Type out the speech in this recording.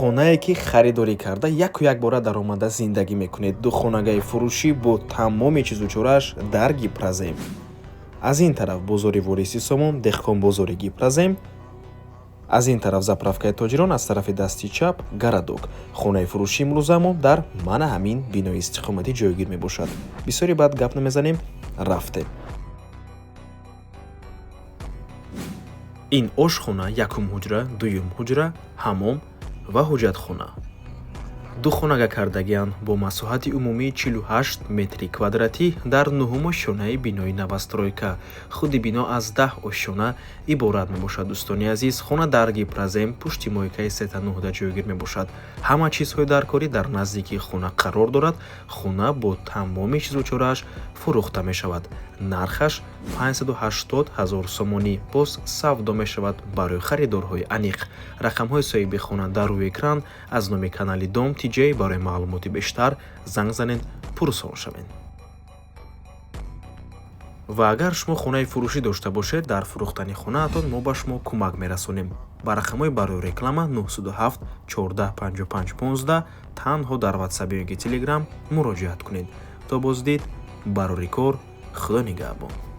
хонае ки харидорӣ карда яку як бора даромада зиндагӣ мекунед. Ду хонагаи фурӯшӣ бо тамоми чизучорааш дар Гипразем. Аз ин тараф бозори Вориси Сомон, деҳқонбозори Гипразем, аз ин тараф заправкаи Тоҷирон, аз тарафи дасти чап Гарадок. Хонаи фурӯшӣ имрӯза мо дар мана ҳамин бинои истиқоматӣ ҷойгир мебошад. Бисёри баъд гап намезанем, рафтем. ин ошхона якум ҳуҷра, дуюм ҳуҷра, ҳаммом ва ҳуҷҷатхона. Ду хонага кардагианд бо масоҳати умумии 48 метри квадратӣ дар нуҳум ошёнаи бинои навастройка. Худи бино аз 10 ошёна иборат мебошад. Дӯстони азиз, хона дар Гипразем пушти мойкаи 3-9 ҷойгир мебошад. Ҳама чизҳои даркорӣ дар наздикии хона қарор дорад. Хона бо тамоми чизучорааш фурӯхта мешавад. Нархаш 580 000 сомонӣ боз савдо мешавад барои харидорҳои аниқ. Рақамҳои соҳиби хона дар рӯи экран. Аз номи канали Дом Тиҷей барои маълумоти бештар занг занед, пурсон шавед. ва агар шумо хонаи фурӯшӣ дошта бошед, дар фурӯхтани хонаатон мо ба шумо кӯмак мерасонем. ба рақамҳои барои реклама 907 14 55 15 танҳо дар ватсаби ёки телеграм муроҷиат кунед. То боздид, барори кор, худо нигаҳбон.